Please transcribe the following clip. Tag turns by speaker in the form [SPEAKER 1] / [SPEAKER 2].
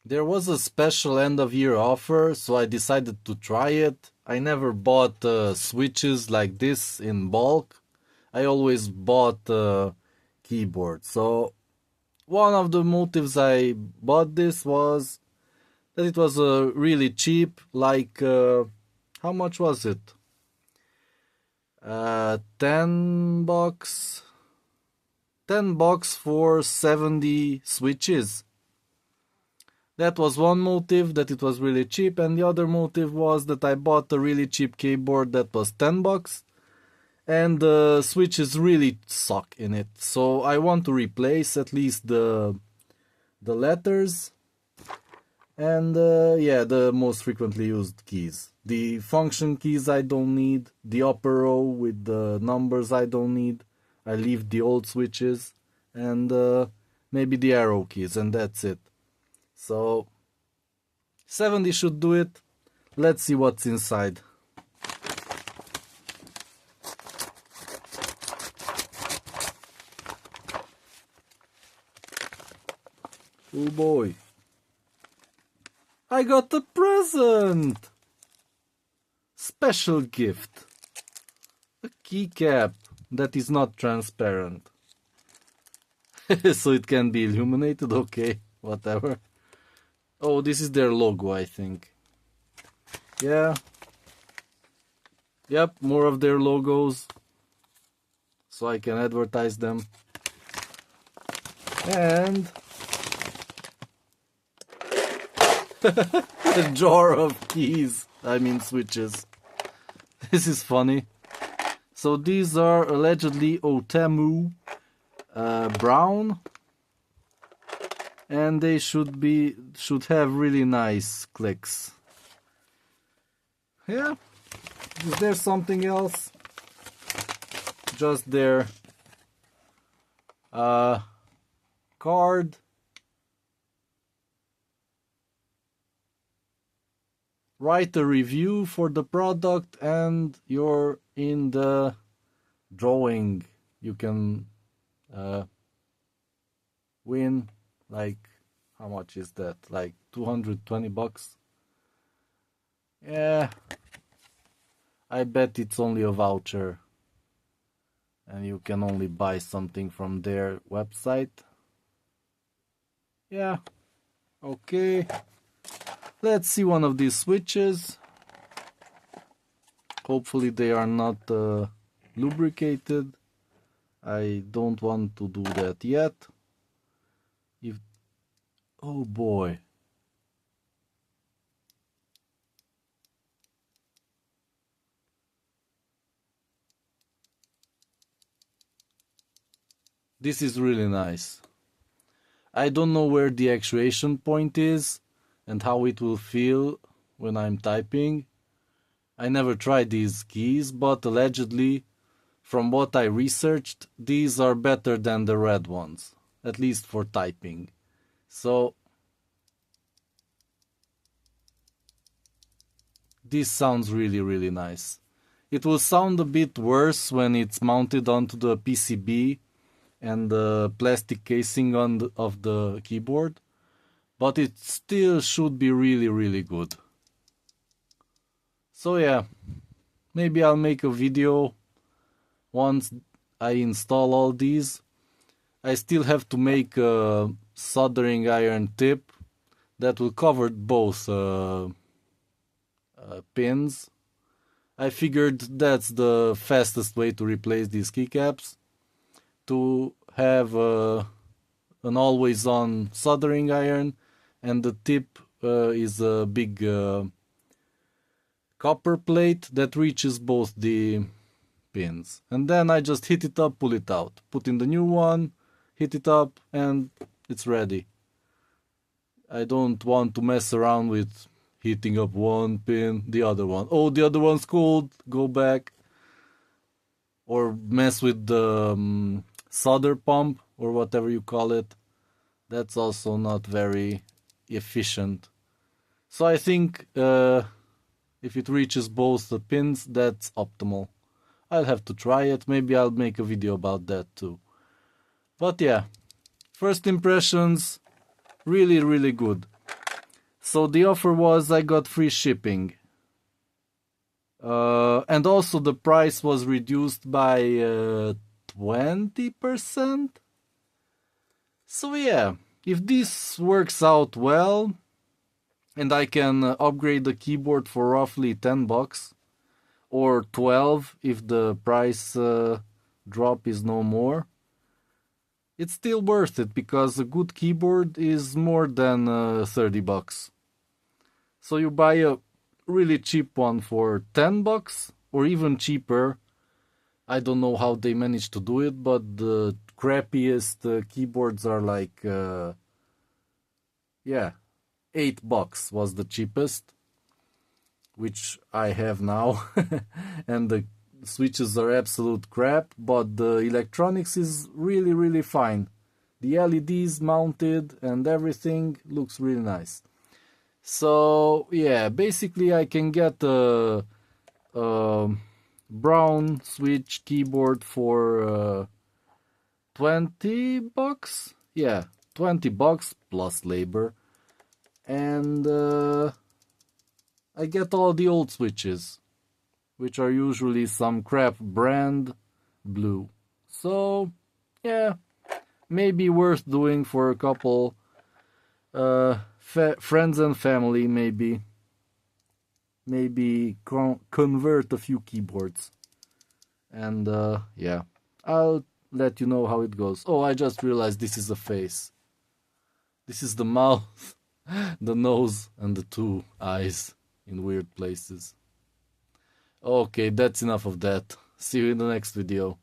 [SPEAKER 1] There was a special end of year offer, so I decided to try it. I never bought switches like this in bulk. I always bought keyboard. So one of the motives I bought this was that it was really cheap. Like how much was it? 10 bucks. 10 bucks for 70 switches. That was one motive, that it was really cheap, and the other motive was that I bought a really cheap keyboard that was 10 bucks, and the switches really suck in it. So I want to replace at least the letters and yeah, the most frequently used keys. The function keys I don't need, the upper row with the numbers I don't need. I leave the old switches, and maybe the arrow keys, and that's it. So 70 should do it. Let's see what's inside. Oh boy. I got a present! Special gift. A keycap that is not transparent. So it can be illuminated, okay, whatever. Oh, this is their logo, I think. Yeah. Yep, more of their logos. So I can advertise them. And a jar of keys. I mean switches. This is funny. So these are allegedly Outemu Brown. And they should have really nice clicks. Yeah. Is there something else? Just their card. Write a review for the product and you're in the drawing. You can win, like, how much is that? Like 220 bucks? Yeah. I bet it's only a voucher. And you can only buy something from their website. Yeah. Okay. Let's see one of these switches. Hopefully they are not lubricated. I don't want to do that yet. Oh boy. This is really nice. I don't know where the actuation point is and how it will feel when I'm typing. I never tried these keys, but allegedly, from what I researched, these are better than the red ones, at least for typing. So this sounds really, really nice. It will sound a bit worse when it's mounted onto the PCB and the plastic casing of the keyboard, but it still should be really, really good. So yeah, maybe I'll make a video once I install all these. I still have to make a soldering iron tip that will cover both pins. I figured that's the fastest way to replace these keycaps, to have an always-on soldering iron, and the tip is a big copper plate that reaches both the pins. And then I just hit it up, pull it out, put in the new one, hit it up, and it's ready. I don't want to mess around with heating up one pin, the other one. Oh, the other one's cold, go back. Or mess with the solder pump, or whatever you call it. That's also not very efficient. So I think if it reaches both the pins, that's optimal. I'll have to try it. Maybe I'll make a video about that too. But yeah, first impressions, really, really good. So the offer was I got free shipping. And also the price was reduced by 20%. So yeah, if this works out well, and I can upgrade the keyboard for roughly $10, or 12 if the price drop is no more, it's still worth it, because a good keyboard is more than $30. So you buy a really cheap one for $10 or even cheaper. I don't know how they managed to do it, but the crappiest keyboards are like yeah, $8 was the cheapest, which I have now. And the switches are absolute crap, but the electronics is really fine. The LEDs mounted and everything looks really nice. So yeah, basically I can get a Brown switch keyboard for $20. Yeah, $20 plus labor, and I get all the old switches, which are usually some crap brand blue. So yeah, maybe worth doing for a couple friends and family. Maybe convert a few keyboards, and yeah, I'll let you know how it goes. Oh, I just realized this is a face. This is the mouth, the nose, and the two eyes in weird places. Okay, that's enough of that. See you in the next video.